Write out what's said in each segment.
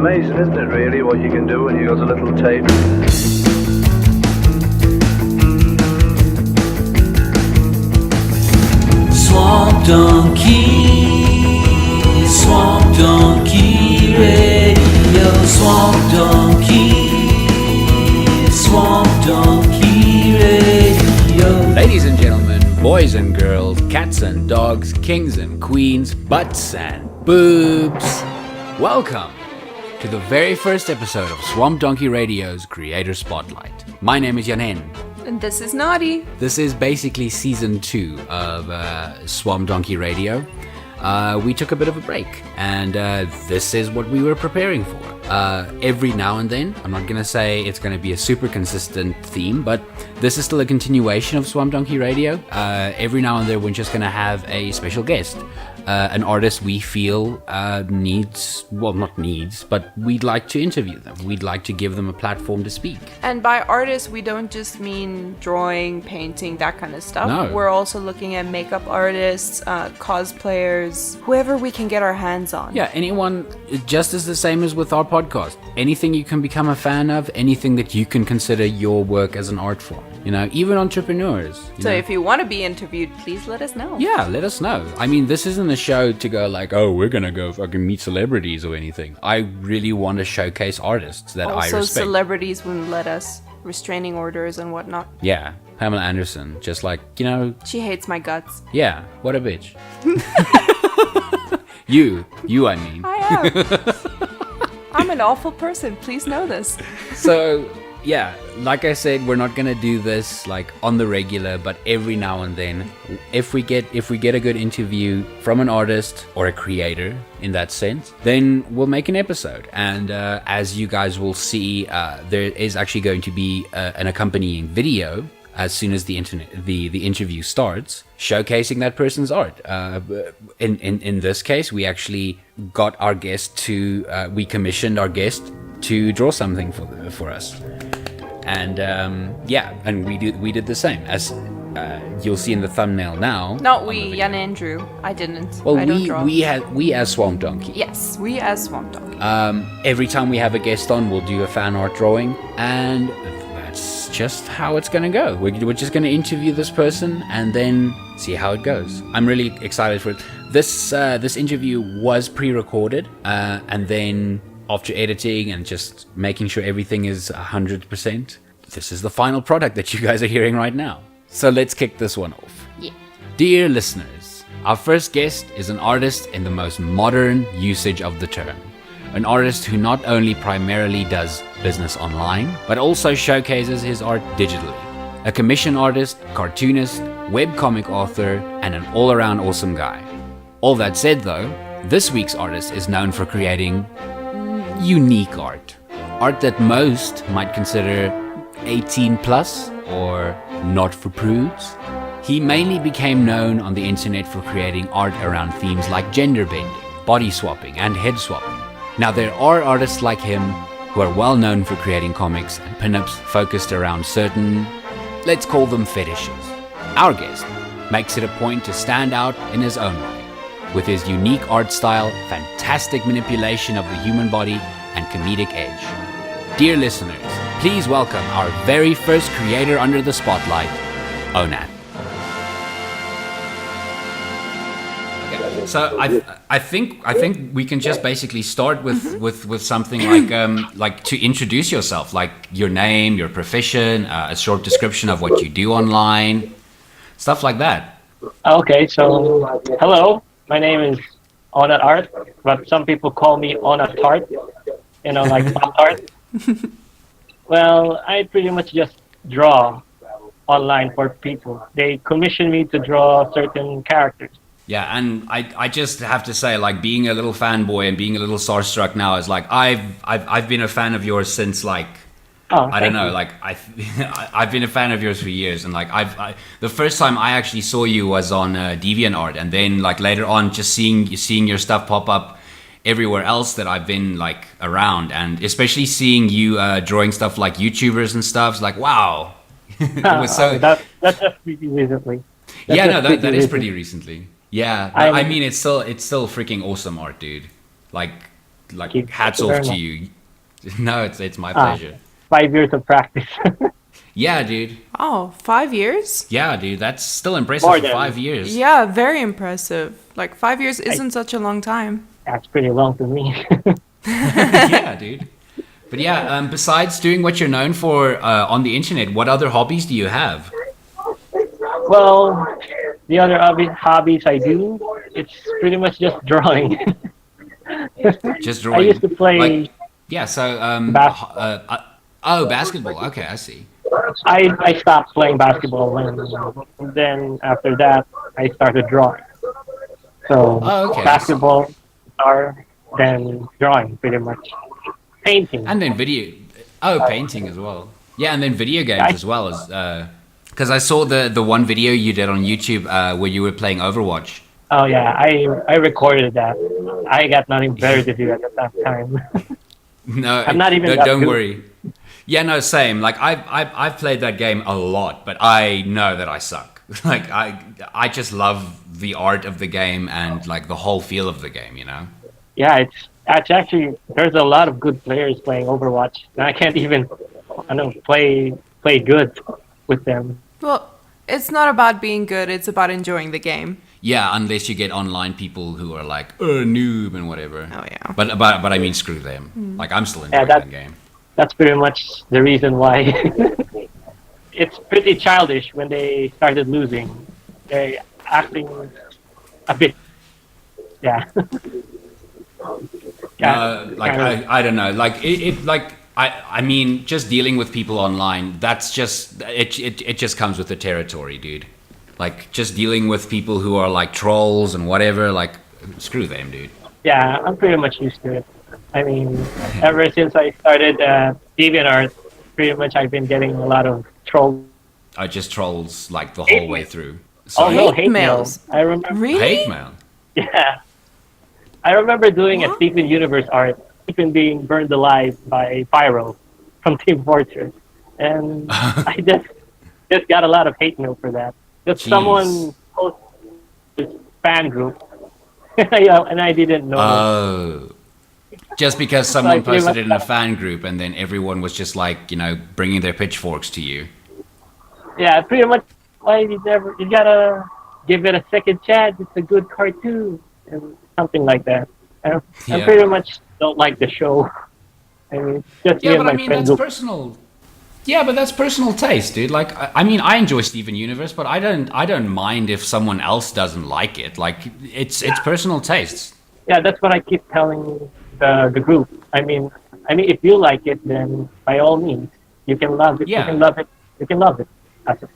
amazing, isn't it, really, what you can do when you got a little tape? Swamp Donkey Radio, Swamp Donkey Radio. Ladies and gentlemen, boys and girls, cats and dogs, kings and queens, butts and boobs, welcome to the very first episode of Swamp Donkey Radio's Creator Spotlight. My name is Jan-Hen. And this is Nadi. This is basically season 2 of Swamp Donkey Radio. We took a bit of a break, and this is what we were preparing for. Every now and then, I'm not going to say it's going to be a super consistent theme, but this is still a continuation of Swamp Donkey Radio. Every now and then, we're just going to have a special guest. An artist we feel not needs, but we'd like to interview them. We'd like to give them a platform to speak. And by artists, we don't just mean drawing, painting, that kind of stuff. No. We're also looking at makeup artists, cosplayers, whoever we can get our hands on. Yeah, anyone, just as the same as with our podcast. Anything you can become a fan of, anything that you can consider your work as an art form. You know, even entrepreneurs. So if you want to be interviewed, please let us know. Yeah, let us know. I mean, this isn't a show to go like, oh, we're going to go fucking meet celebrities or anything. I really want to showcase artists that I respect. Also, celebrities wouldn't let us. Restraining orders and whatnot. Yeah, Pamela Anderson. Just like, you know. She hates my guts. Yeah, what a bitch. You, I mean. I am. I'm an awful person. Please know this. So, yeah, like I said, we're not gonna do this like on the regular, but every now and then, if we get a good interview from an artist or a creator in that sense, then we'll make an episode. And as you guys will see, there is actually going to be an accompanying video as soon as the interview starts, showcasing that person's art. In this case, we actually got our guest to we commissioned our guest to draw something for us. And and we did the same, as you'll see in the thumbnail now. Not we, Jan and Drew. I didn't. Well, I don't draw. we as Swamp Donkey. Yes, we as Swamp Donkey. Every time we have a guest on, we'll do a fan art drawing, and that's just how it's gonna go. We're just gonna interview this person and then see how it goes. I'm really excited for it. This interview was pre-recorded, and then after editing and just making sure everything is 100%, this is the final product that you guys are hearing right now. So let's kick this one off. Yeah. Dear listeners, our first guest is an artist in the most modern usage of the term. An artist who not only primarily does business online, but also showcases his art digitally. A commission artist, cartoonist, webcomic author, and an all-around awesome guy. All that said though, this week's artist is known for creating unique art. Art that most might consider 18 plus or not for prudes. He mainly became known on the internet for creating art around themes like gender bending, body swapping, and head swapping. Now there are artists like him who are well known for creating comics and pinups focused around certain, let's call them fetishes. Our guest makes it a point to stand out in his own way, with his unique art style, fantastic manipulation of the human body, and comedic edge. Dear listeners, please welcome our very first creator under the spotlight, ONAT. Okay, so I think we can just basically start with something like to introduce yourself, like your name, your profession, a short description of what you do online, stuff like that. Okay, so hello. My name is ONAT Art, but some people call me ONAT Art, like pop art. Well, I pretty much just draw online for people. They commission me to draw certain characters. Yeah, and I just have to say, like, being a little fanboy and being a little starstruck now is like, I've been a fan of yours since like, I don't know, like I've been a fan of yours for years, and like the first time I actually saw you was on DeviantArt, and then like later on just seeing your stuff pop up everywhere else that I've been like around, and especially seeing you drawing stuff like YouTubers and stuff. It's like, wow. It was so that's just pretty recently. That is pretty recently. Yeah, I mean it's still freaking awesome art, dude. Like like Keep hats it off very to much. you. No, it's my pleasure. 5 years of practice. Yeah, dude. Oh, 5 years? Yeah, dude. That's still impressive More for than- 5 years. Yeah, very impressive. Like 5 years isn't such a long time. That's pretty long to me. Yeah, dude. But yeah, besides doing what you're known for on the internet, what other hobbies do you have? Well, the other hobbies I do, it's pretty much just drawing. Just I drawing. used to play. Like, yeah. So, Bas- oh, basketball. Okay, I see. I stopped playing basketball, and then after that, I started drawing. So Oh, okay. basketball, guitar, then drawing, pretty much. Painting. And then video. Oh, painting as well. Yeah, and then video games as well as. Because I saw the one video you did on YouTube where you were playing Overwatch. Oh yeah, I recorded that. I got nothing better to do at that time. No, I'm not even No, that don't good. worry. Yeah, no, same. Like I've played that game a lot, but I know that I suck. Like I just love the art of the game and like the whole feel of the game. You know. Yeah, it's actually there's a lot of good players playing Overwatch, and I can't even play good with them. Well, it's not about being good, it's about enjoying the game. Yeah, unless you get online people who are like noob and whatever. Oh, yeah. But I mean, screw them. Like I'm still enjoying that- the game. That's pretty much the reason why it's pretty childish when they started losing. They're acting a bit, yeah. Like kind of- I don't know. Like it like I mean, just dealing with people online. That's just it just comes with the territory, dude. Like just dealing with people who are like trolls and whatever. Like screw them, dude. Yeah, I'm pretty much used to it. I mean, ever since I started DeviantArt, pretty much I've been getting a lot of trolls. I just trolls like the Hate whole way mail. through. Oh Sorry? no, Hate hate mails. mails. I remember. Really? Hate mail. Yeah, I remember doing a What? Steven Universe art, Steven being burned alive by Pyro from Team Fortress, and I just got a lot of hate mail for that. Just Jeez. someone posted this fan group, yeah, and I didn't know. Oh. Just because someone Like, pretty posted it in a much- fan group and then everyone was just like, you know, bringing their pitchforks to you. Yeah, pretty much. Why you gotta give it a second chance? It's a good cartoon, and something like that. I Yeah. pretty much don't like the show. I mean, just me Yeah, and but my I mean, friend that's group. personal. Yeah, but that's personal taste, dude. Like, I mean, I enjoy Steven Universe, but I don't mind if someone else doesn't like it. Like, it's personal tastes. Yeah, that's what I keep telling the group. I mean, if you like it, then by all means, you can love it. Yeah. You can love it. You can love it. That's it.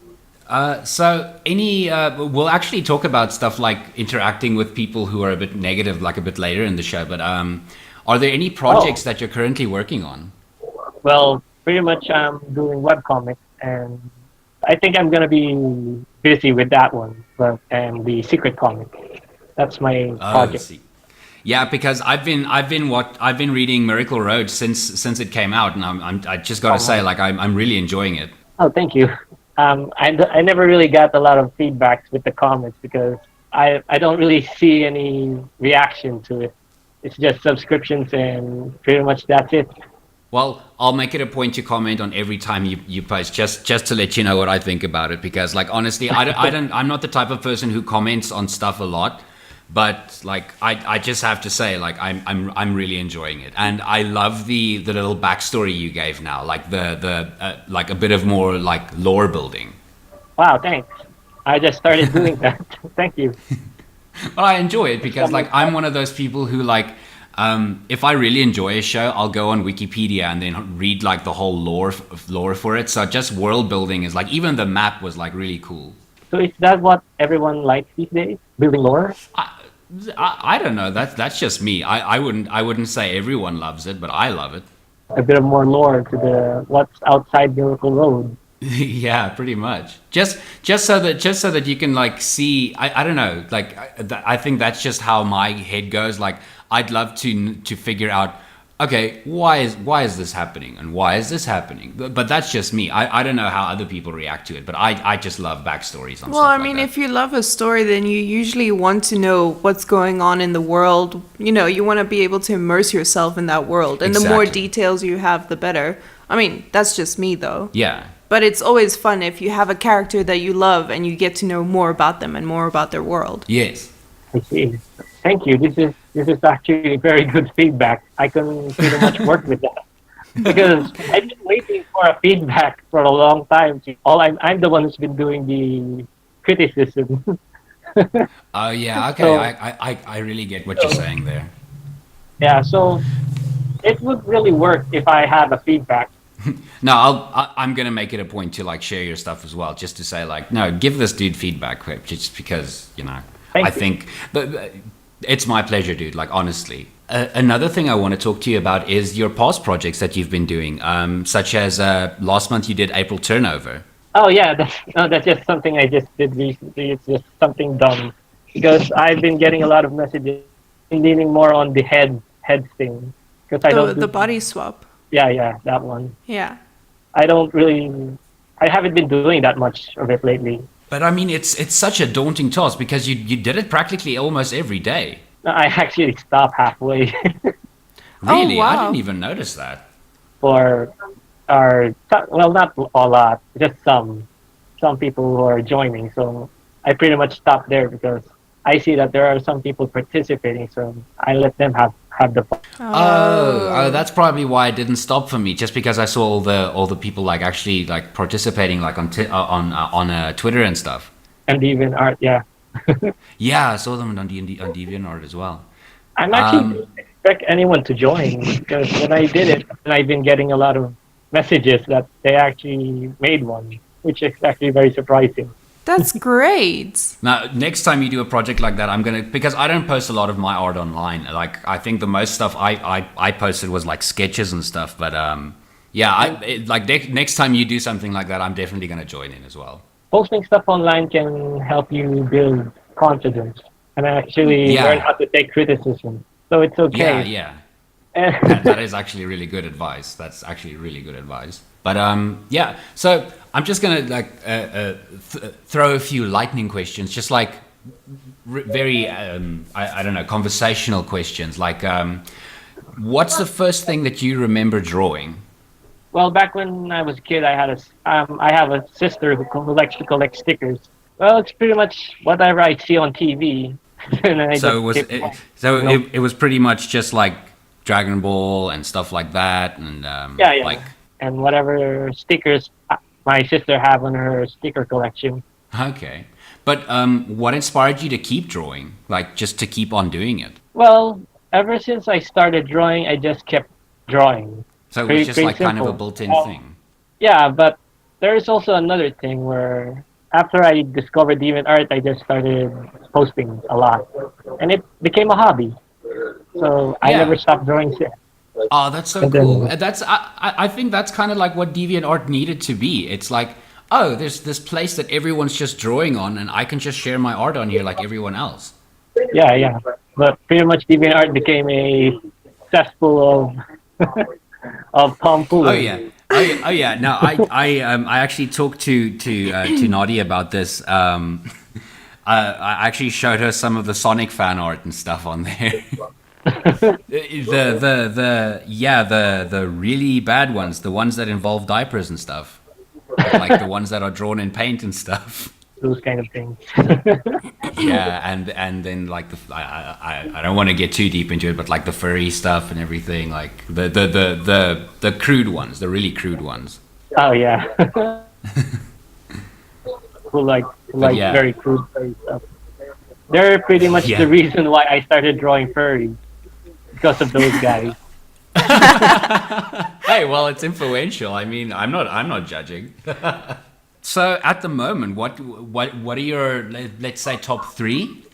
So we'll actually talk about stuff like interacting with people who are a bit negative, like a bit later in the show. But are there any projects that you're currently working on? Well, pretty much I'm doing webcomics, and I think I'm gonna be busy with that one. And the secret comic, that's my project. See. Yeah, because I've been reading Miracle Road since it came out, and I just got to say, like, I'm really enjoying it. Oh, thank you. I never really got a lot of feedbacks with the comments because I don't really see any reaction to it. It's just subscriptions and pretty much that's it. Well, I'll make it a point to comment on every time you post, just to let you know what I think about it. Because, like, honestly, I'm not the type of person who comments on stuff a lot, but like, I just have to say, like, I'm really enjoying it, and I love the little backstory you gave now, like the like a bit of more like lore building. Wow, thanks. I just started doing that. Thank you. Well, I enjoy it because, like, I'm one of those people who, like, if I really enjoy a show, I'll go on Wikipedia and then read like the whole lore for it. So just world building is like, even the map was like really cool. So is that what everyone likes these days? Building lore? I don't know. That's just me. I wouldn't say everyone loves it, but I love it. A bit of more lore to the what's outside Miracle Road. Yeah, pretty much. Just so that you can like see. I don't know. Like I think that's just how my head goes. Like I'd love to figure out okay, why is this happening and why is this happening? But that's just me. I don't know how other people react to it, but I just love backstories on Well, stuff I like mean, that. if you love a story, then you usually want to know what's going on in the world. You know, you want to be able to immerse yourself in that world. And the more Exactly. details you have, the better. I mean, that's just me, though. Yeah. But it's always fun if you have a character that you love and you get to know more about them and more about their world. Yes. I see. Thank you. This is actually very good feedback. I can pretty much work with that because I've been waiting for a feedback for a long time. I'm the one who's been doing the criticism. Oh yeah. Okay. So- I really get what you're saying there. Yeah, so it would really work if I have a feedback. No, I'm gonna make it a point to like share your stuff as well, just to say like, no, give this dude feedback, just because Thank I you. think, but it's my pleasure, dude. Like honestly, another thing I want to talk to you about is your past projects that you've been doing, such as last month you did April Turnover. Oh yeah, that's just something I just did recently. It's just something dumb because I've been getting a lot of messages leaning more on the head thing because I don't do, The body swap. yeah, that one. Yeah. I haven't been doing that much of it lately. But I mean, it's such a daunting task because you did it practically almost every day. I actually stopped halfway Really, I wow. didn't even notice that. for well, not a lot, just some people who are joining. So I pretty much stopped there because I see that there are some people participating, so I let them have the fun. Oh, that's probably why it didn't stop for me. Just because I saw all the people like actually like participating like on Twitter and stuff. And even art, yeah. Yeah, I saw them on on DeviantArt as well. I'm actually didn't expect anyone to join because when I did it, and I've been getting a lot of messages that they actually made one, which is actually very surprising. That's great. Now, next time you do a project like that, I'm gonna, because I don't post a lot of my art online. Like I think the most stuff I posted was like sketches and stuff. But next time you do something like that, I'm definitely gonna join in as well. Posting stuff online can help you build confidence and actually Yeah. learn how to take criticism. So it's okay. Yeah. And That is actually really good advice. That's actually really good advice. But yeah. So I'm just gonna like throw a few lightning questions, just like very I don't know, conversational questions. Like, what's the first thing that you remember drawing? well, back when I was a kid, I have a sister who likes to collect stickers. Well, it's pretty much whatever I see on TV. And then I So just it was pretty much just like Dragon Ball and stuff like that, and yeah. like And whatever stickers my sister have on her sticker collection. okay. But what inspired you to keep drawing? Like just to keep on doing it? Well, ever since I started drawing, I just kept drawing. So it Pretty- was just pretty like kind of a simple. built-in Well, thing. Yeah, but there is also another thing where after I discovered DeviantArt, I just started posting a lot, and it became a hobby. So I Yeah. never stopped drawing since. Oh, that's so And then- cool. That's I think that's kind of like what DeviantArt needed to be. It's like, oh, there's this place that everyone's just drawing on, and I can just share my art on here like everyone else. Yeah. But pretty much DeviantArt became a cesspool of of tomfoolery. Oh yeah. No, I actually talked to Nadi about this. I actually showed her some of the Sonic fan art and stuff on there. the really bad ones, the ones that involve diapers and stuff, like the ones that are drawn in paint and stuff. Those kind of things. Yeah, and then like I don't want to get too deep into it, but like the furry stuff and everything, like the crude ones, the really crude ones. Oh yeah. who like yeah. very crude furry stuff. They're pretty much Yeah. the reason why I started drawing furries because of those guys. Hey, well, it's influential. I mean, I'm not judging. So at the moment, what are your, let's say, top three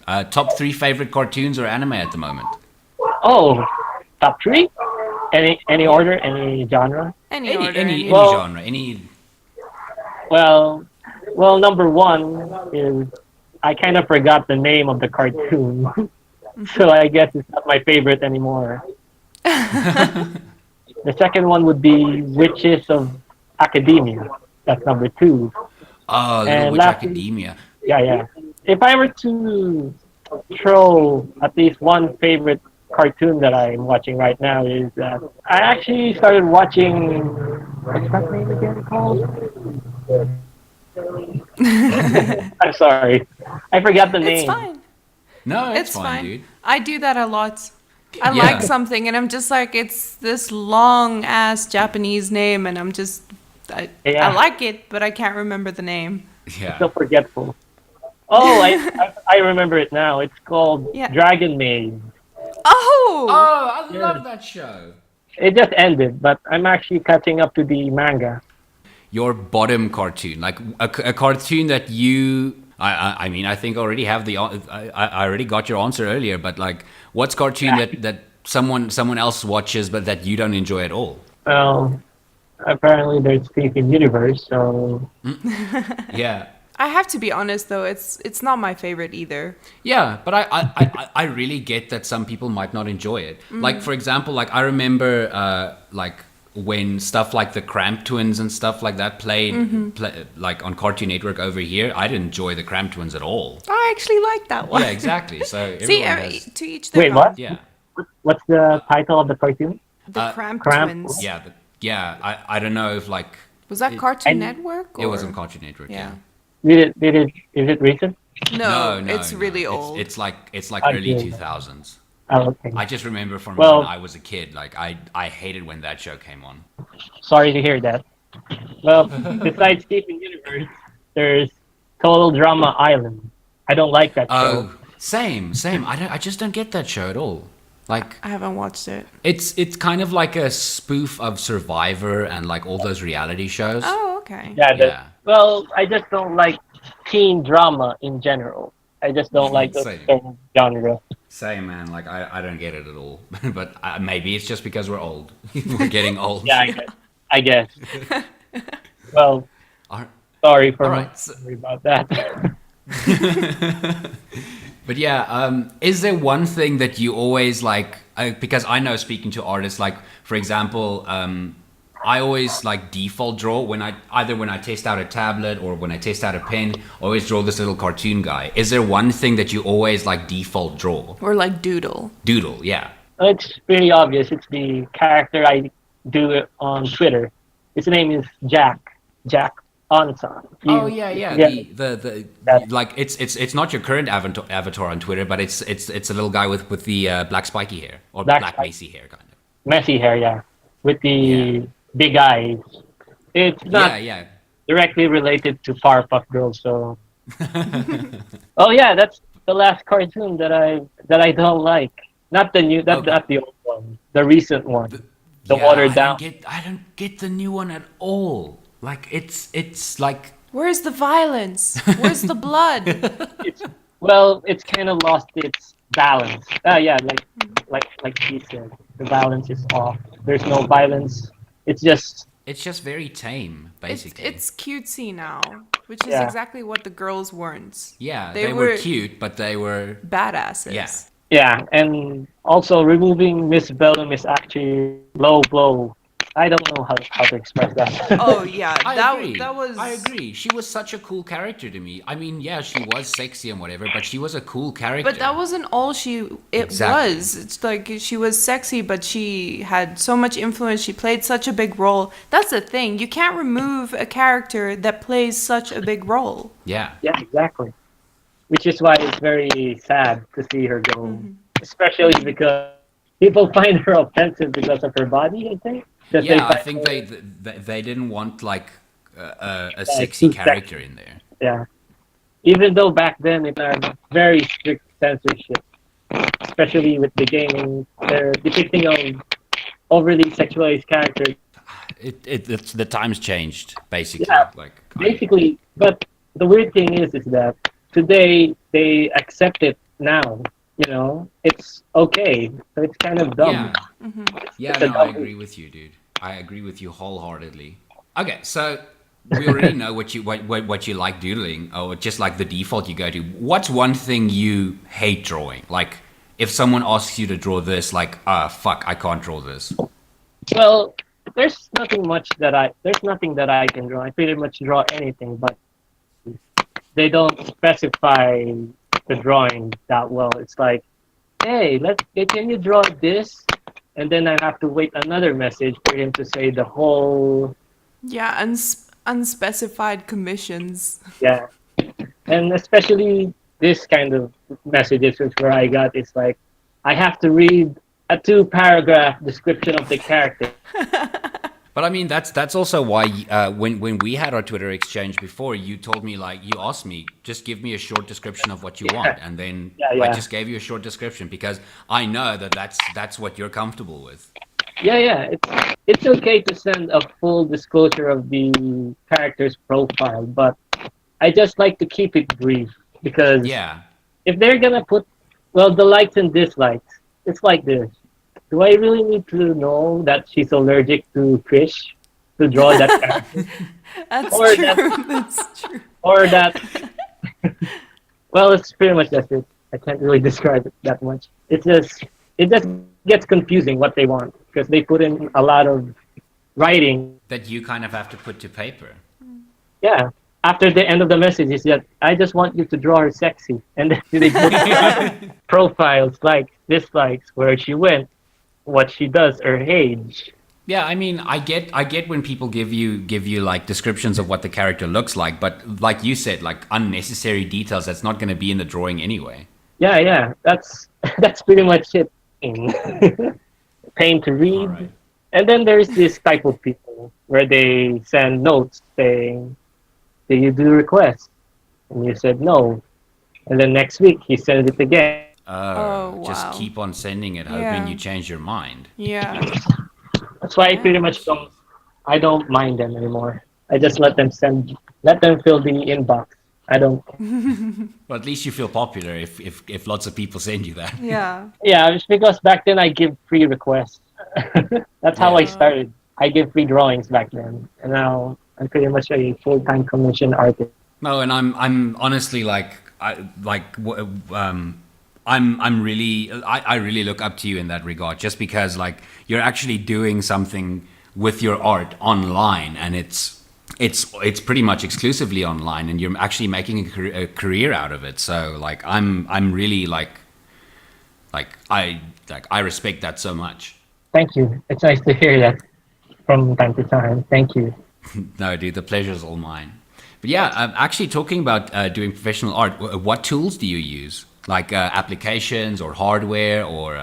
favorite cartoons or anime at the moment? Oh, top three? Any order? Any genre? Any order. Any Well- genre, any. Well, number one is I kind of forgot the name of the cartoon, so I guess it's not my favorite anymore. The second one would be Witches of Academia. That's number 2. Oh, Little And Witch lastly, Academia. yeah. If I were to throw at least one favorite cartoon that I'm watching right now is that I actually started watching. What's that name again called? I'm sorry, I forgot the It's name. fine. No, it's, It's fine, fine. dude. I do that a lot. I Yeah. like something and I'm just like, it's this long ass Japanese name, and I'm just, I Yeah. like it, but I can't remember the name. Yeah. So forgetful. Oh, I remember it now. It's called Yeah. Dragon Maid. Oh! Oh, I love that show. It just ended, but I'm actually catching up to the manga. Your bottom cartoon, like a cartoon that you. I mean, I think I already have I already got your answer earlier, but like, what's cartoon that someone else watches but that you don't enjoy at all? Well, apparently there's Steven Universe, so Yeah. I have to be honest though, it's not my favorite either. Yeah, but I really get that some people might not enjoy it. Like, for example, like I remember like when stuff like the Cramp Twins and stuff like that played like on Cartoon Network over here, I didn't enjoy the Cramp Twins at all. I actually like that one. Yeah, exactly. So See, everyone has, to each their Wait, own. what? yeah, What's the title of the cartoon? The Cramp Cramp- Twins. yeah, I don't know if like Was that Cartoon and- Network? it was or- on Cartoon Network. Yeah. Yeah. Is it recent? No, No, it's really old. It's like Okay. early 2000s. Oh, okay. I just remember from Well- when I was a kid, like I hated when that show came on. Sorry to hear that. Well, besides Steven Universe, there's Total Drama Island. I don't like that show. Oh, same. I just don't get that show at all. Like, I haven't watched it. it's kind of like a spoof of Survivor and like all those reality shows. Oh, okay. Yeah. Well, I just don't like teen drama in general. I just don't like the Same. certain genre. Same, man. Like I don't get it at all. But maybe it's just because we're old. We're getting old. Yeah, I guess. Well, Are- sorry for All right, so- sorry about that. But yeah, is there one thing that you always like? Because I know, speaking to artists, like for example, I always like default draw when I test out a tablet or when I test out a pen. I always draw this little cartoon guy. Is there one thing that you always like default draw? Or like Doodle. Doodle, yeah. It's pretty obvious. It's the character I do it on Twitter. His name is Jack Onson. Oh yeah. The That- like it's not your current avatar on Twitter, but it's a little guy with the black spiky hair or Black black spike- lacy hair kind of. Messy hair, yeah, with the big eyes. It's not Yeah. directly related to Powerpuff Girls, so. Oh yeah, that's the last cartoon that I don't like. Not the new, Okay. not the old one, the recent one. The Yeah, watered down. I don't get the new one at all. Like it's like Where's the violence? Where's the blood? It's kind of lost its balance. Yeah, like she said, the balance is off. There's no violence. It's just very tame, basically. It's cutesy now, which is Yeah. exactly what the girls weren't. yeah, they they were were- cute, but they were Badasses. Yeah. yeah, and also removing Miss Bellum is actually low blow. I don't know how to express that. Oh yeah, I that agree. that was. I agree. She was such a cool character to me. I mean, yeah, she was sexy and whatever, but she was a cool character. But that wasn't all it Exactly. was. It's like she was sexy, but she had so much influence. She played such a big role. That's the thing. You can't remove a character that plays such a big role. Yeah. Yeah, exactly. Which is why it's very sad to see her go, especially because people find her offensive because of her body. I think. That they Yeah, I find think her- they didn't want like a sexy too sexy. character in there. Yeah. Even though back then it had very strict censorship, especially with the gaming, they're depicting of overly sexualized characters. It's the times changed basically. Yeah, Like Basically, but the weird thing is that today they accept it now. You know, it's okay. So it's kind of dumb. Yeah. Yeah, It's a no, I double- agree with you, dude. I agree with you wholeheartedly. Okay, so we already know what you like doodling, or just like the default you go to. What's one thing you hate drawing? Like if someone asks you to draw this, like, fuck, I can't draw this. Well, there's nothing that I can draw. I pretty much draw anything, but they don't specify the drawing that well. It's like, hey, can you draw this? And then I have to wait another message for him to say the whole. Yeah, unspecified commissions. Yeah, and especially this kind of messages which where I got, it's like I have to read a 2-paragraph description of the character. But I mean, that's also why when we had our Twitter exchange before, you told me, like, you asked me, just give me a short description of what you want, and then I just gave you a short description because I know that's what you're comfortable with. Yeah. It's okay to send a full disclosure of the character's profile, but I just like to keep it brief because if they're gonna put the likes and dislikes, it's like this. Do I really need to know that she's allergic to fish to draw that character? That's Or true. That's true. Or that. Well, it's pretty much that's it. I can't really describe it that much. It just gets confusing what they want because they put in a lot of writing That you kind of have to put to paper. Yeah. After the end of the message is that I just want you to draw her sexy, and then they put profiles, likes, dislikes, where she went, what she does, her age. Yeah, I mean, I get when people give you like descriptions of what the character looks like, but like you said, like unnecessary details that's not going to be in the drawing anyway. Yeah. That's pretty much it. Pain to read. Alright. And then there's this type of people where they send notes saying, "Did you do requests?" And you said no. And then next week he sends it again. Oh, Just wow. keep on sending it, hoping Yeah. you change your mind. Yeah. That's why I pretty much don't mind them anymore. I just let them fill the inbox. I don't. Well, at least you feel popular if lots of people send you that. Yeah. Yeah, it's because back then I give free requests. That's how I started. I give free drawings back then, and now I'm pretty much a full-time commission artist. No, and I'm honestly I'm really I really look up to you in that regard, just because like you're actually doing something with your art online, and it's pretty much exclusively online, and you're actually making a career out of it. So like I'm really I respect that so much. Thank you. It's nice to hear that from time to time. Thank you. No, dude, the pleasure's all mine. But yeah, actually talking about doing professional art, what tools do you use? Like applications or hardware, or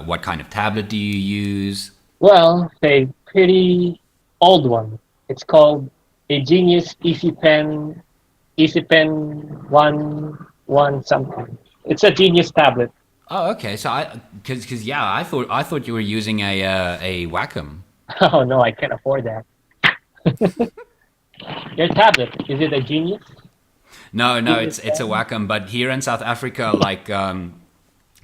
what kind of tablet do you use? Well, a pretty old one. It's called a Genius EasyPen 1 something. It's a Genius tablet. Oh, okay. So I thought you were using a Wacom. Oh no, I can't afford that. Your tablet, is it a Genius? No, it's a Wacom. But here in South Africa, like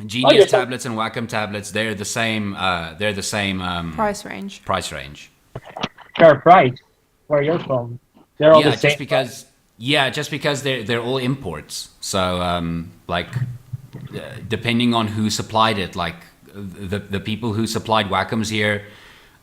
Genius tablets and Wacom tablets, they're the same. Price range. Price range. Fair price. Where you're from? They're all the same. Just because they're all imports. So depending on who supplied it, like the people who supplied Wacoms here,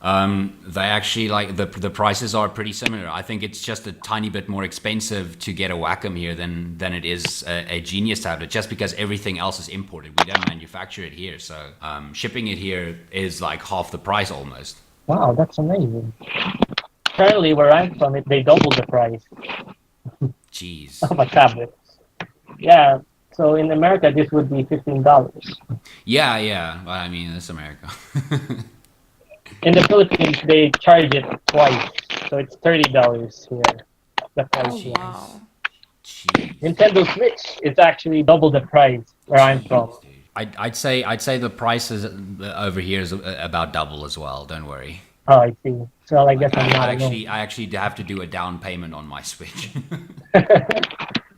they actually the prices are pretty similar. I think it's just a tiny bit more expensive to get a Wacom here than it is a Genius tablet, just because everything else is imported. We don't manufacture it here, so shipping it here is like half the price almost. Wow, that's amazing. Currently, where I'm from, they doubled the price Jeez. of a tablet. Yeah, so in America, this would be $15. Yeah. Well, I mean, that's America. In the Philippines, they charge it twice, so it's $30 here. The price here. Wow. Jeez. Nintendo Switch is actually double the price where I'm from. I'd say the price is over here is about double as well. Don't worry. Oh, I see. So I guess I'm not I alone. actually have to do a down payment on my Switch.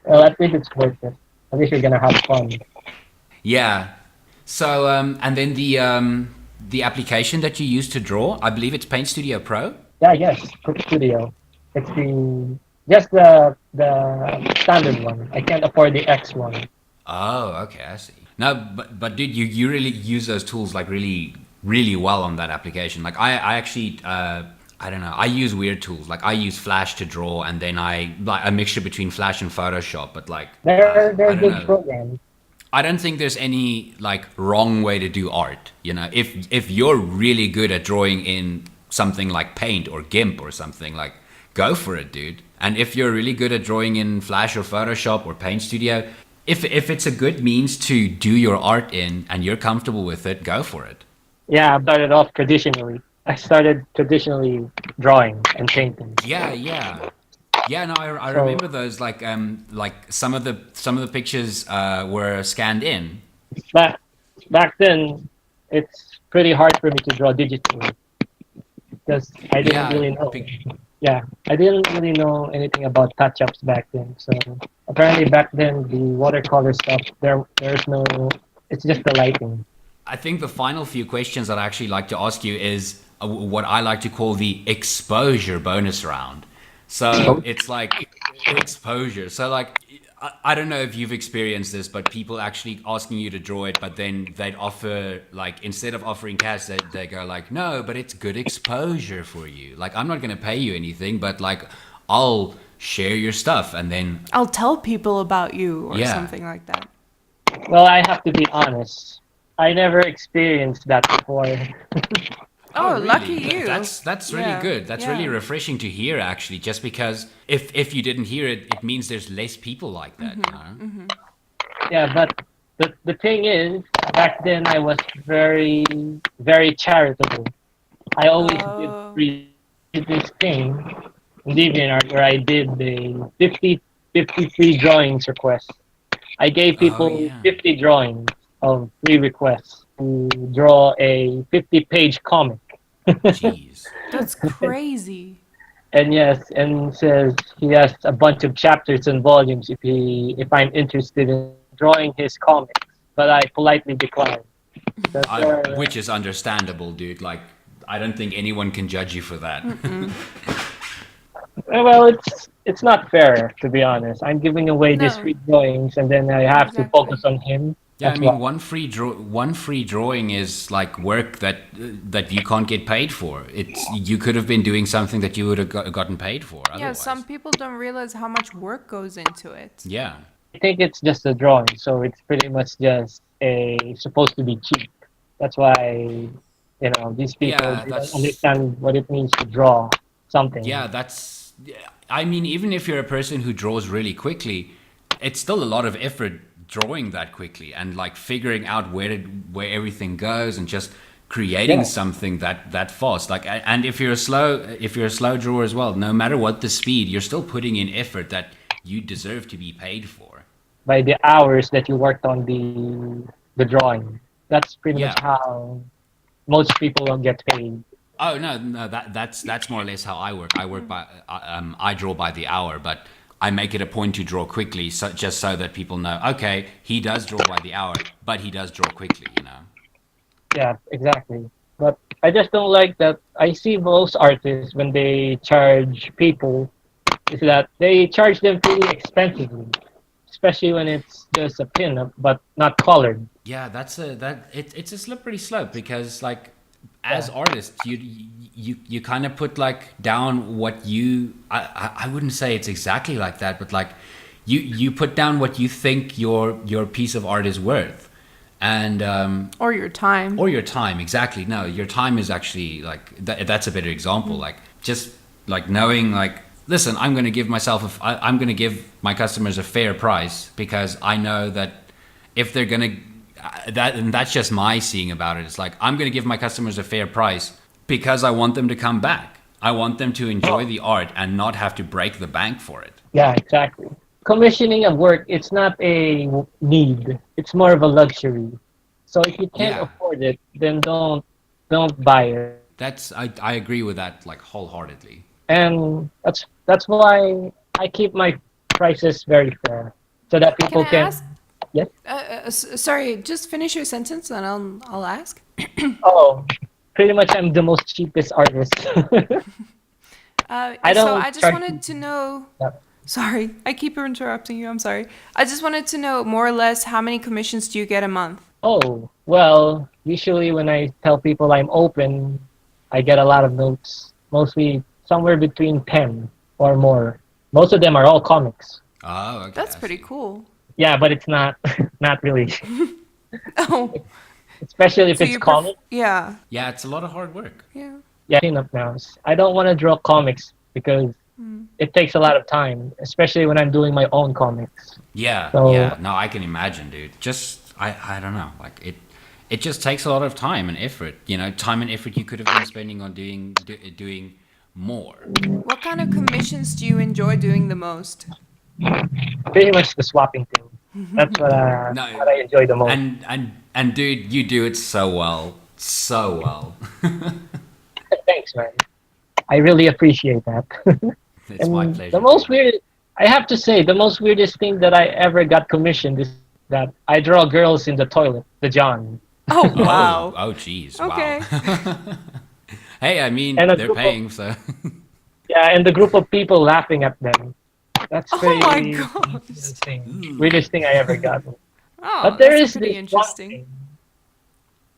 Well, I think it's worth it. At least you're gonna have fun. Yeah. So and then the application that you use to draw, I believe it's Paint Studio Pro. Yeah, yes, Cook Studio. It's just the standard one. I can't afford the X one. Oh, okay, I see. No, but dude, you really use those tools like really really well on that application. Like I actually I don't know. I use weird tools. Like I use Flash to draw, and then I like a mixture between Flash and Photoshop. But like They're I don't good know. programs. I don't think there's any like wrong way to do art. You know, if you're really good at drawing in something like Paint or GIMP or something, like go for it, dude. And if you're really good at drawing in Flash or Photoshop or Paint Studio, if it's a good means to do your art in and you're comfortable with it, go for it. Yeah, I started off traditionally. I started traditionally drawing and painting. Yeah, yeah. Yeah, no, I So remember those like some of the pictures were scanned in. back back then, it's pretty hard for me to draw digitally because I didn't Yeah, really know. Yeah, I didn't really know anything about touch-ups back then. So apparently back then the watercolor stuff there's no. It's just the lighting. I think the final few questions that I actually like to ask you is what I like to call the exposure bonus round. So it's like exposure. So like I don't know if you've experienced this, but people actually asking you to draw it, but then they'd offer like instead of offering cash, they go like, no, but it's good exposure for you. Like I'm not gonna pay you anything, but like I'll share your stuff, and then I'll tell people about you or Yeah. something like that. Well, I have to be honest. I never experienced that before. Oh, really? lucky you. That's really Yeah, good. That's yeah. really refreshing to hear, actually. Just because if you didn't hear it, it means there's less people like that. Mm-hmm, You know? Yeah, but the thing is, back then I was very, very charitable. I always Oh. did this thing in DeviantArt where I did the 50 free drawings request. I gave people yeah. 50 drawings of free requests to draw a 50-page comic. Jeez. That's crazy. And yes, and says he has a bunch of chapters and volumes if I'm interested in drawing his comics, but I politely declined. Because Which is understandable, dude. Like, I don't think anyone can judge you for that. well, it's not fair to be honest. I'm giving away these No. free drawings, and then I have to Exactly. focus on him. Yeah, I That's mean, why. one free drawing is like work that you can't get paid for. It's you could have been doing something that you would have gotten paid for Yeah, otherwise. some people don't realize how much work goes into it. Yeah. I think it's just a drawing, so it's pretty much just supposed to be cheap. That's why these people Yeah, they that's- don't understand what it means to draw something. Yeah, I mean, even if you're a person who draws really quickly, it's still a lot of effort drawing that quickly and like figuring out where everything goes and just creating Yeah. something that fast. Like, and if you're a slow drawer as well, no matter what the speed, you're still putting in effort that you deserve to be paid for. By the hours that you worked on the drawing. That's pretty much Yeah. how most people don't get paid. Oh no, that's more or less how I work. I work by I draw by the hour, but I make it a point to draw quickly, just so that people know. Okay, he does draw by the hour, but he does draw quickly. You know. Yeah, exactly. But I just don't like that. I see most artists when they charge people is that they charge them pretty expensively, especially when it's just a pin but not colored. Yeah, it's a slippery slope because like as artists you kind of put like down what you I wouldn't say it's exactly like that, but like you put down what you think your piece of art is worth. And Or your time. or your time, exactly. No, your time is actually like that's a better example. Like just like knowing like listen, I'm going to give I'm going to give my customers a fair price because I know that if they're going to and that's just my seeing about it. It's like I'm going to give my customers a fair price because I want them to come back. I want them to enjoy the art and not have to break the bank for it. Yeah, exactly. Commissioning a work, it's not a need. It's more of a luxury. So if you can't Yeah. afford it, then don't buy it. I agree with that like wholeheartedly. And that's why I keep my prices very fair, so that Can people I can. ask? Yes. Sorry, just finish your sentence and I'll ask. Oh, pretty much I'm the most cheapest artist. So don't I just charge wanted to know, Yeah. Sorry, I keep interrupting you. I'm sorry. I just wanted to know more or less how many commissions do you get a month? Oh, well, usually when I tell people I'm open, I get a lot of notes, mostly somewhere between 10 or more. Most of them are all comics. Oh, okay. That's I pretty see. cool. Yeah, but it's not not really, Oh, especially if so it's you comic. yeah, Yeah, it's a lot of hard work. yeah. Yeah, enough now. I don't want to draw comics because it takes a lot of time, especially when I'm doing my own comics. Yeah, So yeah. No, I can imagine, dude. Just I don't know. Like it just takes a lot of time and effort. You know, time and effort you could have been spending on doing more. What kind of commissions do you enjoy doing the most? pretty much the swapping thing. That's No, what I enjoy the most. and dude, you do it so well, so well. Thanks, man. I really appreciate that. It's my And the pleasure, most dude. weird, I have to say, the most weirdest thing that I ever got commissioned is that I draw girls in the toilet, the John, Oh, Oh, wow. oh, jeez, wow. Okay. Hey, I mean, and a they're group paying, so yeah, and the group of people laughing at them. That's Oh my pretty gosh. interesting. Weirdest thing I ever got. Oh, But there that's is pretty this one interesting. thing.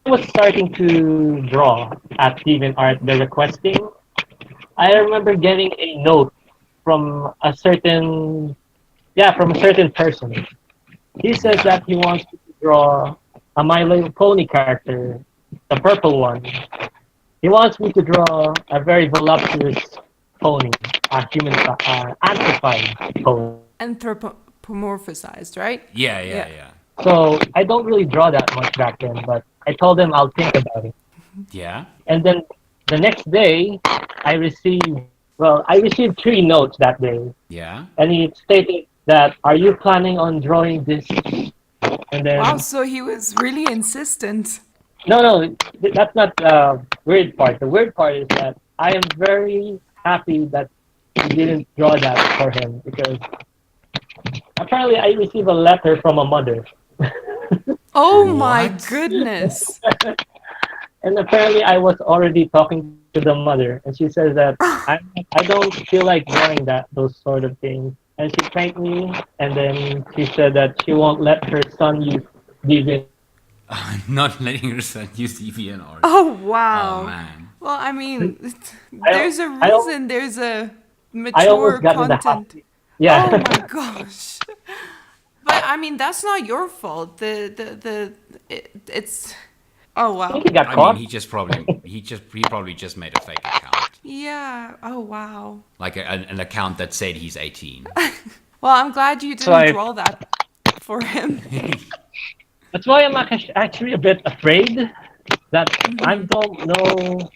I was starting to draw at Steven Art, the requesting. I remember getting a note from a certain, yeah, from a certain person. He says yeah. that he wants me to draw a My Little Pony character, the purple one. He wants me to draw a very voluptuous pony, a human, amplified pony. Anthropomorphized, right? Yeah, yeah, Yeah. yeah. So I don't really draw that much back then, but I told him I'll think about it. Yeah? And then the next day, I received, well, I received three notes that day. Yeah? And he stated that, are you planning on drawing this? And Wow, then, so he was really insistent. no, that's not the weird part. The weird part is that I am very happy that he didn't draw that for him because apparently I received a letter from a mother. Oh my What? goodness. And apparently I was already talking to the mother, and she says that I don't feel like drawing those sort of things. And she thanked me, and then she said that she won't let her son use these. Not letting her son use DeviantArt. Oh, Oh, wow. man. Well, I mean, I, there's a I, reason there's a I mature almost got in the hot content. seat. Oh Yeah. my gosh. But I mean, that's not your fault. It's. Oh I think wow. he got I mean, caught. he probably just made a fake account. Yeah. Oh wow. Like an account that said he's 18. Well, I'm glad you So didn't draw that for him. that's why I'm actually a bit afraid that I don't know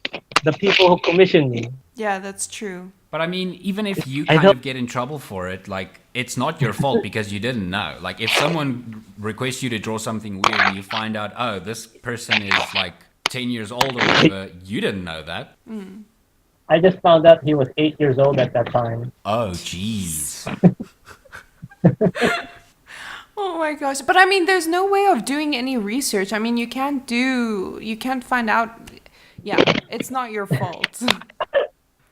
the people who commissioned me. Yeah, that's true. But I mean, even if you I kind don't. of get in trouble for it, like, it's not your fault because you didn't know. Like, if someone requests you to draw something weird and you find out, oh, this person is like 10 years old or whatever, you didn't know that. I just found out he was 8 years old at that time. Oh, jeez. Oh my gosh. But I mean, there's no way of doing any research. I mean, you can't find out. Yeah, it's not your fault.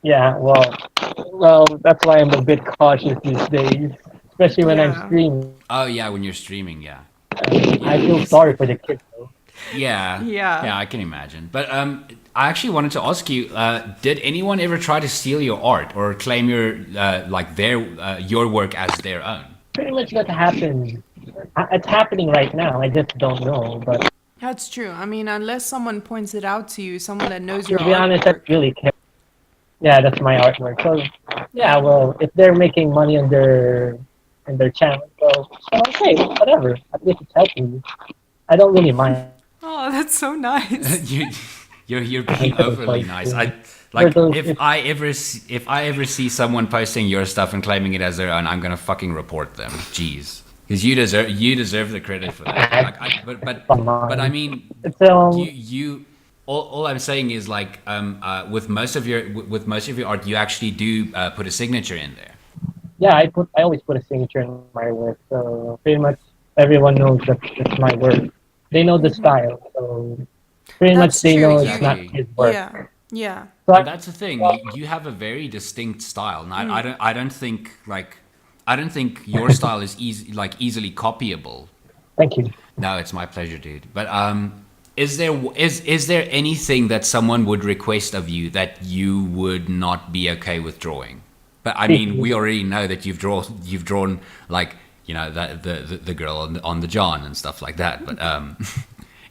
Yeah, well, that's why I'm a bit cautious these days, especially when I'm Yeah. streaming. Oh, yeah, when you're streaming, yeah. I feel sorry for the kids, though. Yeah. Yeah. Yeah, I can imagine. But I actually wanted to ask you, did anyone ever try to steal your art or claim your work as their own? Pretty much what happened. It's happening right now. I just don't know. But That's true. I mean, unless someone points it out to you, someone that knows to your be honest, I artwork. really care. Yeah, that's my artwork. So yeah, well, if they're making money on their channel, so okay, whatever. At least it's helping you. I don't really mind. Oh, that's so nice. You're being overly nice. If I ever see someone posting your stuff and claiming it as their own, I'm gonna fucking report them. Jeez, because you deserve the credit for that. Like, but I mean, It's you all I'm saying is like with most of your art, you actually do put a signature in there. yeah. I always put a signature in my work, so pretty much everyone knows that it's my work. They know the style, so pretty much That's they true. know You, it's not his work. yeah, yeah. So And that's the thing. You have a very distinct style, and I don't think like I don't think your style is easily copyable. Thank you. No, it's my pleasure, dude. But is there anything that someone would request of you that you would not be okay with drawing? But I mean, we already know that you've drawn like, you know, the girl on the John and stuff like that. But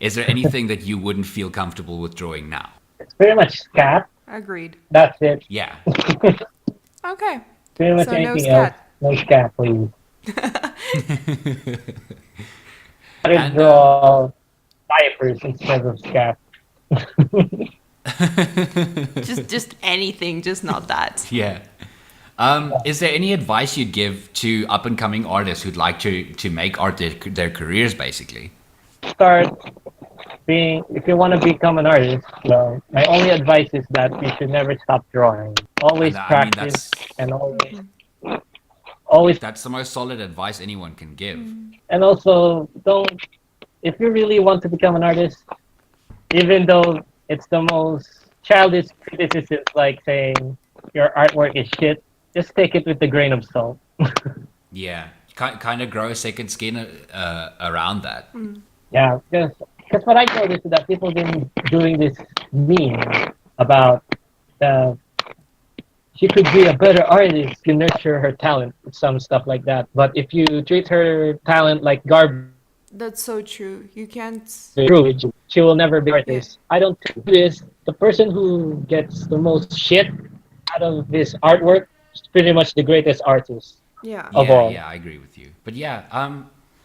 is there anything that you wouldn't feel comfortable with drawing now? It's pretty much scat. Agreed. That's it. Yeah. Okay. Pretty much So no anything scat. else. No scat, please. I And, draw diapers instead of scat. Just anything, just not that. Yeah. Is there any advice you'd give to up and coming artists who'd like to make art their careers, basically? If you want to become an artist, well, my only advice is that you should never stop drawing. Always And, I mean, practice and always, That's the most solid advice anyone can give. and also if you really want to become an artist, even though it's the most childish criticism, like saying your artwork is shit, just take it with a grain of salt. Yeah. Kind of grow a second skin around that. Yeah, because what I noticed is that people been doing this meme about she could be a better artist if you nurture her talent, some stuff like that. But if you treat her talent like garbage, That's so true. You can't. she will never be an artist. I don't do this. The person who gets the most shit out of this artwork is pretty much the greatest artist. Yeah. Of all. Yeah, I agree with you. But yeah,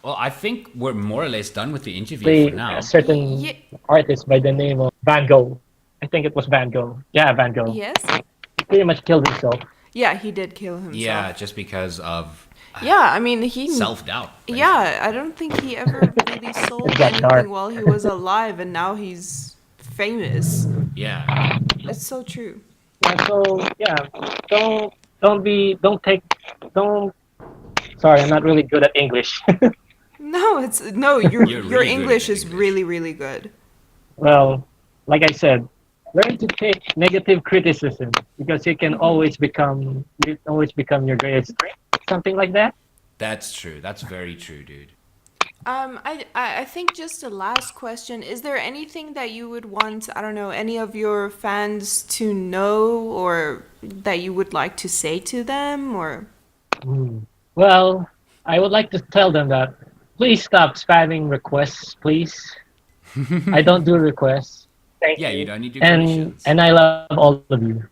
well, I think we're more or less done with the interview Play for now. a certain Ye- artist by the name of Van Gogh. I think it was Van Gogh. Yeah, Van Gogh. Yes. He pretty much killed himself. Yeah, he did kill himself. Yeah, just because of Yeah, I mean he. self-doubt. Yeah, I don't think he ever really sold It got dark. anything while he was alive, and now he's famous. Yeah. It's so true. And so yeah, don't sorry, I'm not really good at English. No, your You're really good at English is English. really really good. Well, like I said, learn to take negative criticism because you can always become your greatest strength. Something like that. That's true. That's very true, dude. I think just a last question. Is there anything that you would want, I don't know, any of your fans to know or that you would like to say to them or Well, I would like to tell them that please stop spamming requests, please. I don't do requests. Thank Yeah, you. you don't need to And I love all of you.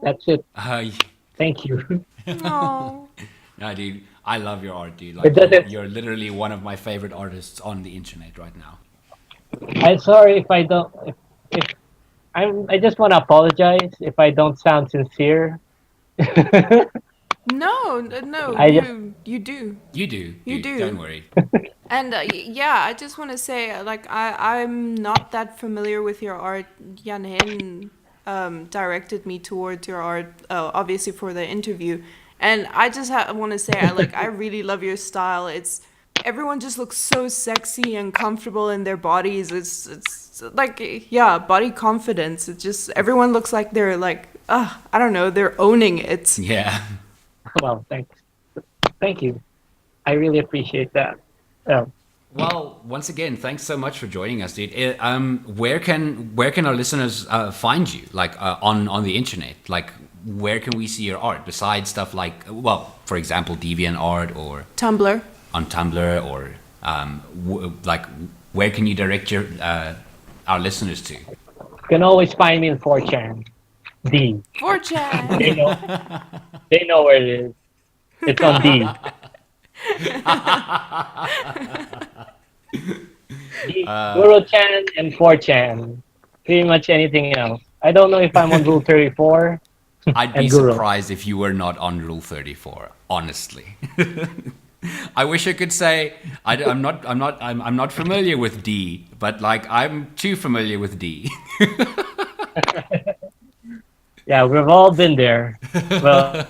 That's it. y- Thank you. no. no, dude, I love your art, dude. It Like doesn't- you're literally one of my favorite artists on the internet right now. I'm sorry if I don't. If I just want to apologize if I don't sound sincere. No, I you do. You do. You dude, do. Don't worry. And yeah, I just want to say, like, I'm not that familiar with your art. Jan-Hen directed me towards your art, obviously for the interview. And I just want to say, I really love your style. It's everyone just looks so sexy and comfortable in their bodies. It's like, yeah, body confidence. It's just everyone looks like they're like, I don't know, they're owning it. Yeah. Well, thanks. Thank you. I really appreciate that. Well, once again, thanks so much for joining us, dude. Where can our listeners find you? Like on the internet? Like where can we see your art besides stuff like, well, for example, DeviantArt or Tumblr. on Tumblr or like where can you direct your our listeners to? You can always find me in 4chan. D. 4chan. They know where it is. It's on D. Eurochan and 4chan. Pretty much anything else. I don't know if I'm on Rule 34. I'd be And Guru. surprised if you were not on Rule 34. Honestly, I wish I could say I'm not familiar with D, but like I'm too familiar with D. Yeah, we've all been there. Well,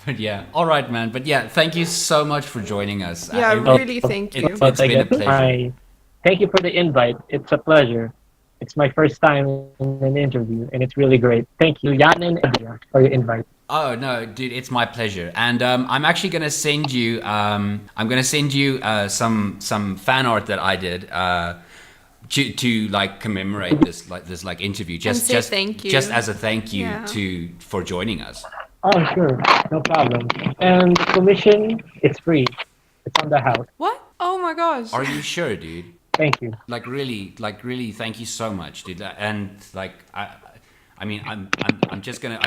But yeah, all right, man. But yeah, thank you so much for joining us. Yeah, It- really, thank you. It's been a pleasure. Thank you for the invite. It's a pleasure. It's my first time in an interview, and it's really great. Thank you, Jan and Edia, for your invite. Oh no, dude, it's my pleasure. And I'm actually gonna send you. Some fan art that I did. To like commemorate this interview, just thank you. just as a thank you Yeah. for joining us. Oh, sure. No problem. And the commission, it's free. It's on the house. What? Oh my gosh. Are you sure, dude? Thank you. Like really, thank you so much, dude. And like I mean, I'm just gonna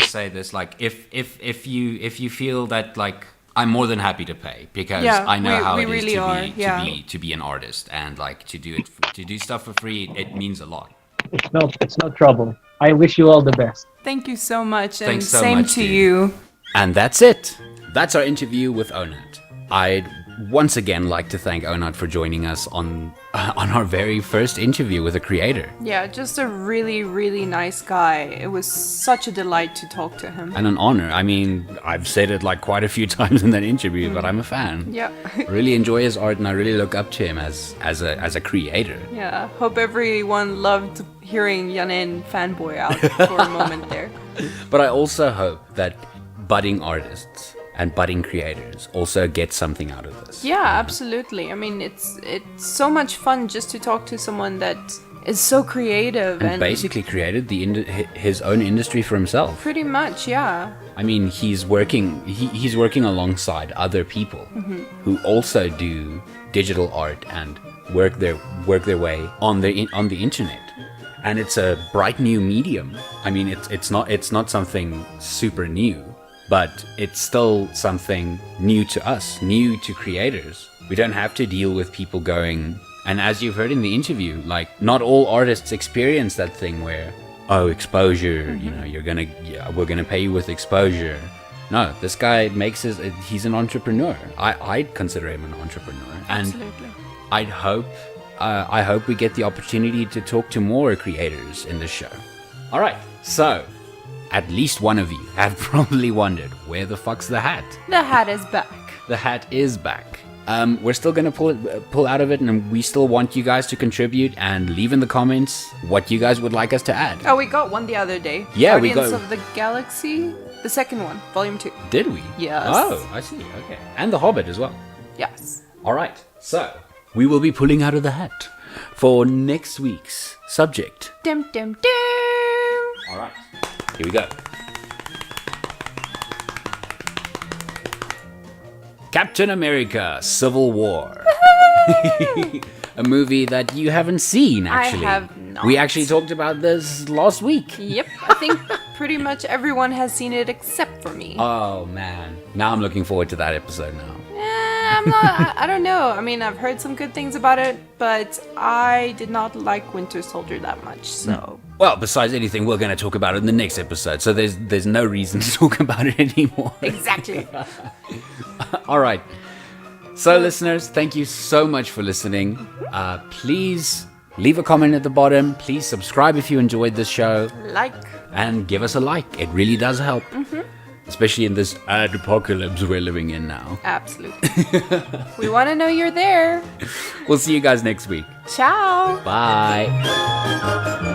say this. Like, if you feel that like I'm more than happy to pay because Yeah, I know how we it is really are, yeah. to be an artist and like to do stuff for free. It means a lot. It's no trouble. I wish you all the best. Thank you so much, and Thanks so same much, to dude. you. And that's it. That's our interview with ONAT. I'd once again like to thank ONAT for joining us on our very first interview with a creator. Yeah, just a really, really nice guy. It was such a delight to talk to him. And an honor. I mean, I've said it like quite a few times in that interview, but I'm a fan. Yeah. Really enjoy his art, and I really look up to him as a creator. Yeah. Hope everyone loved hearing Jan-Hen fanboy out for a moment there. But I also hope that budding artists and budding creators also get something out of this. Yeah, absolutely. I mean, it's so much fun just to talk to someone that is so creative And and basically created his own industry for himself. pretty much, yeah. I mean, he's working alongside other people who also do digital art and work their way on the internet. And it's a bright new medium. I mean, it's not something super new, but it's still something new to us, new to creators. We don't have to deal with people going, and as you've heard in the interview, like not all artists experience that thing where, oh, exposure, you know, we're gonna pay you with exposure. No, this guy he's an entrepreneur. I'd consider him an entrepreneur. And Absolutely. I hope we get the opportunity to talk to more creators in the show. All right, so at least one of you have probably wondered, where the fuck's the hat? The hat is back. The hat is back. We're still gonna pull out of it, and we still want you guys to contribute and leave in the comments what you guys would like us to add. Oh, we got one the other day. Yeah, we Guardians got- of the Galaxy, the second one, volume 2. Did we? Yes. Oh, I see. Okay, and The Hobbit as well. Yes. All right, so we will be pulling out of the hat for next week's subject. Dim dim dim. All right, here we go. Captain America: Civil War. A movie that you haven't seen, actually. I have not. We actually talked about this last week. Yep, I think pretty much everyone has seen it except for me. Oh, man. Now I'm looking forward to that episode now. I'm not. I don't know. I mean, I've heard some good things about it, but I did not like Winter Soldier that much. So Well, besides anything, we're going to talk about it in the next episode, so there's no reason to talk about it anymore. exactly. All right. So, listeners, thank you so much for listening. Please leave a comment at the bottom. Please subscribe if you enjoyed this show. Like. And give us a like. It really does help. Especially in this ad-apocalypse we're living in now. Absolutely. We want to know you're there. We'll see you guys next week. Ciao. Bye.